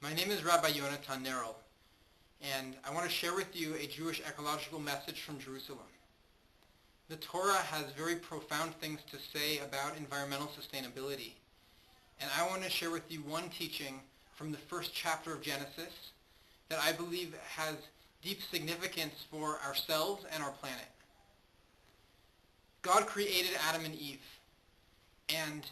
My name is Rabbi Yonatan Nerel, and I want to share with you a Jewish ecological message from Jerusalem. The Torah has very profound things to say about environmental sustainability, and I want to share with you one teaching from the first chapter of Genesis that I believe has deep significance for ourselves and our planet. God created Adam and Eve, and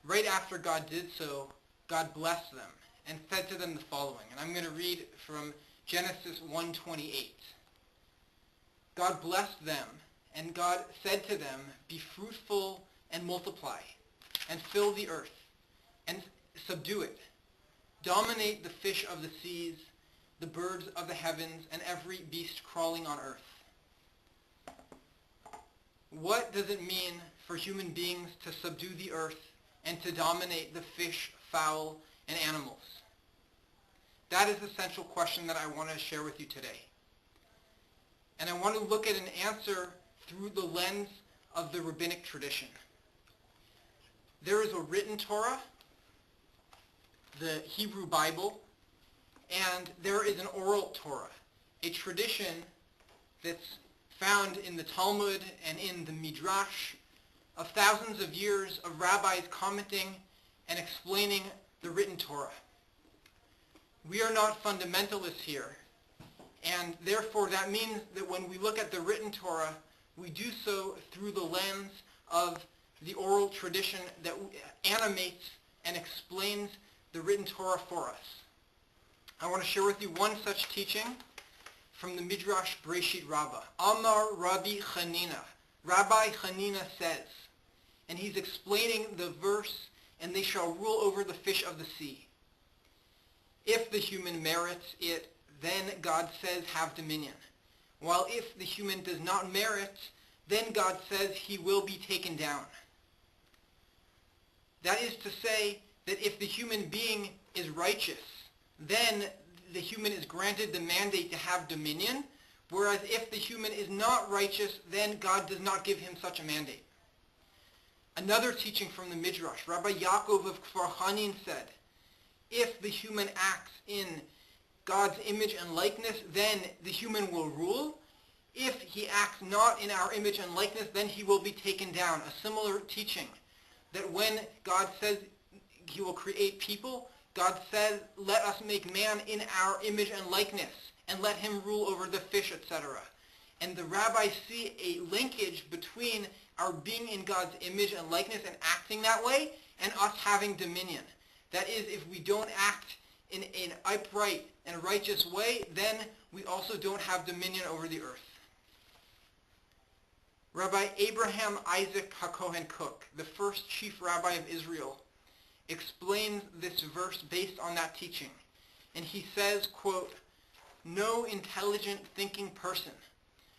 right after God did so, God blessed them and said to them the following, and I'm going to read from Genesis 1:28. God blessed them, and God said to them, "Be fruitful and multiply, and fill the earth, and subdue it. Dominate the fish of the seas, the birds of the heavens, and every beast crawling on earth." What does it mean for human beings to subdue the earth and to dominate the fish, fowl, and animals? That is the central question that I want to share with you today. And I want to look at an answer through the lens of the rabbinic tradition. There is a written Torah, the Hebrew Bible, and there is an oral Torah, a tradition that's found in the Talmud and in the Midrash of thousands of years of rabbis commenting and explaining the written Torah. We are not fundamentalists here, and therefore that means that when we look at the written Torah, we do so through the lens of the oral tradition that animates and explains the written Torah for us. I want to share with you one such teaching from the Midrash Bereishit Rabbah. Amar Rabbi Chanina. Rabbi Chanina says, and he's explaining the verse, "And they shall rule over the fish of the sea." If the human merits it, then God says, "Have dominion." While if the human does not merit, then God says he will be taken down. That is to say that if the human being is righteous, then the human is granted the mandate to have dominion, whereas if the human is not righteous, then God does not give him such a mandate. Another teaching from the Midrash, Rabbi Yaakov of Kfar Hanin said, if the human acts in God's image and likeness, then the human will rule. If he acts not in our image and likeness, then he will be taken down. A similar teaching, that when God says he will create people, God says, let us make man in our image and likeness, and let him rule over the fish, etc. And the rabbis see a linkage between our being in God's image and likeness and acting that way, and us having dominion. That is, if we don't act in an upright and righteous way, then we also don't have dominion over the earth. Rabbi Abraham Isaac HaKohen Cook, the first chief rabbi of Israel, explains this verse based on that teaching. And he says, quote, "No intelligent thinking person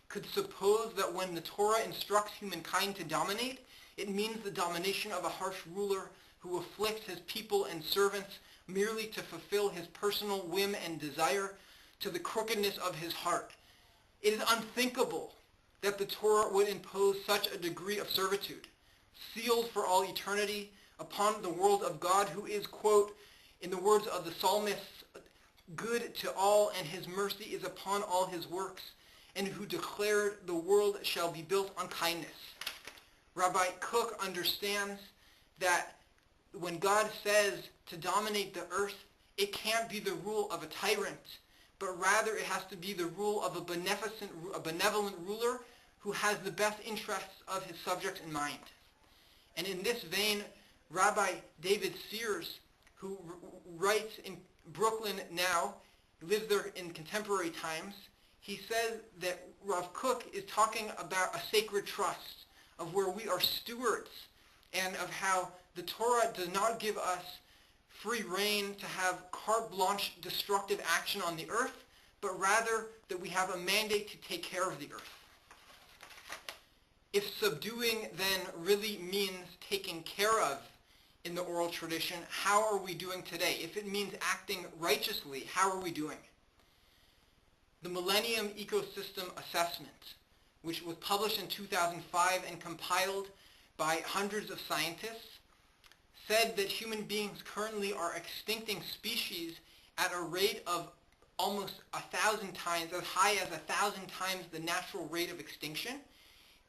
could suppose that when the Torah instructs humankind to dominate, it means the domination of a harsh ruler who afflicts his people and servants merely to fulfill his personal whim and desire to the crookedness of his heart. It is unthinkable that the Torah would impose such a degree of servitude, sealed for all eternity, upon the world of God, who is," quote, in the words of the psalmists, "good to all, and his mercy is upon all his works, and who declared the world shall be built on kindness." Rabbi Cook understands that when God says to dominate the earth, it can't be the rule of a tyrant, but rather it has to be the rule of a benevolent ruler who has the best interests of his subjects in mind. And in this vein, Rabbi David Sears, who writes in Brooklyn now, lives there in contemporary times, he says that Rav Kook is talking about a sacred trust, of where we are stewards, and of how the Torah does not give us free rein to have carte blanche destructive action on the earth, but rather that we have a mandate to take care of the earth. If subduing then really means taking care of in the oral tradition, how are we doing today? If it means acting righteously, how are we doing? The Millennium Ecosystem Assessment, which was published in 2005 and compiled by hundreds of scientists, said that human beings currently are extincting species at a rate of almost 1,000 times, as high as 1,000 times the natural rate of extinction,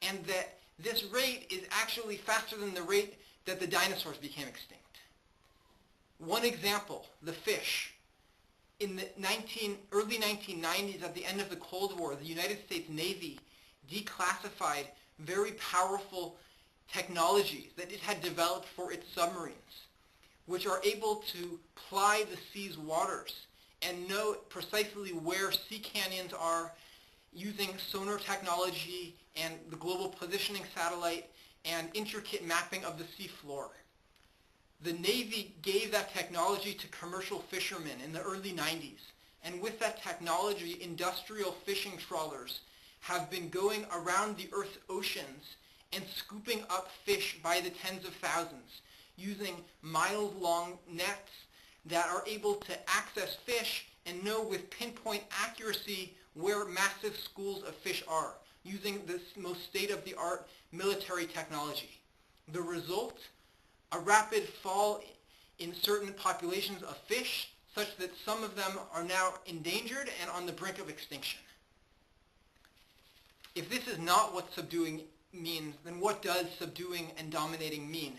and that this rate is actually faster than the rate that the dinosaurs became extinct. One example, the fish. In the early 1990s, at the end of the Cold War, the United States Navy declassified very powerful technologies that it had developed for its submarines, which are able to ply the sea's waters and know precisely where sea canyons are using sonar technology and the global positioning satellite and intricate mapping of the sea floor. The Navy gave that technology to commercial fishermen in the early 90s, and with that technology, industrial fishing trawlers have been going around the Earth's oceans and scooping up fish by the tens of thousands, using mile-long nets that are able to access fish and know with pinpoint accuracy where massive schools of fish are, using this most state-of-the-art military technology. The result? A rapid fall in certain populations of fish, such that some of them are now endangered and on the brink of extinction. If this is not what subduing means, then what does subduing and dominating mean,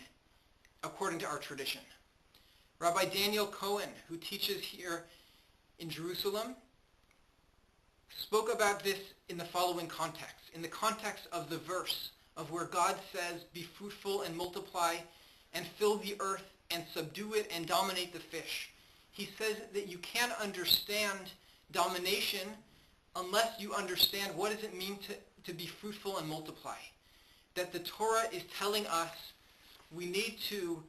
according to our tradition? Rabbi Daniel Cohen, who teaches here in Jerusalem, spoke about this in the following context. In the context of the verse of where God says, "Be fruitful and multiply and fill the earth and subdue it and dominate the fish." He says that you can't understand domination unless you understand what does it mean to be fruitful and multiply. That the Torah is telling us we need to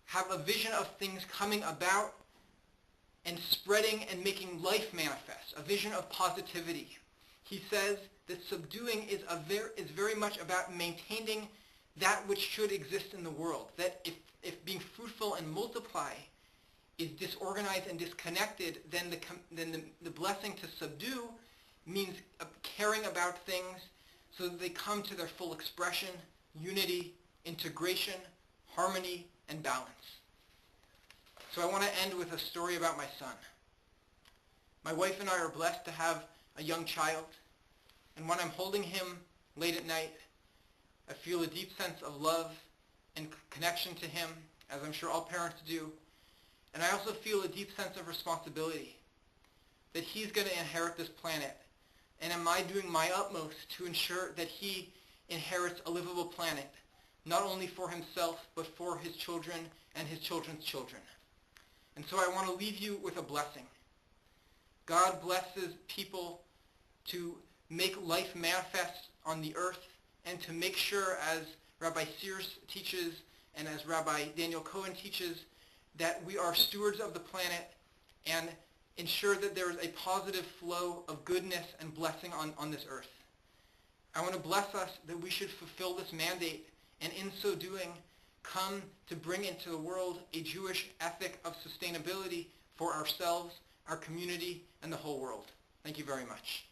have a vision of things coming about and spreading and making life manifest, a vision of positivity. He says that subduing is very much about maintaining that which should exist in the world. That if being fruitful and multiply is disorganized and disconnected, then the blessing to subdue means caring about things so that they come to their full expression, unity, integration, harmony, and balance. So I want to end with a story about my son. My wife and I are blessed to have a young child, and when I'm holding him late at night, I feel a deep sense of love and connection to him, as I'm sure all parents do, and I also feel a deep sense of responsibility, that he's going to inherit this planet, and am I doing my utmost to ensure that he inherits a livable planet, not only for himself, but for his children and his children's children. And so I want to leave you with a blessing. God blesses people to make life manifest on the earth and to make sure, as Rabbi Sears teaches and as Rabbi Daniel Cohen teaches, that we are stewards of the planet and ensure that there is a positive flow of goodness and blessing on this earth. I want to bless us that we should fulfill this mandate, and in so doing, come to bring into the world a Jewish ethic of sustainability for ourselves, our community, and the whole world. Thank you very much.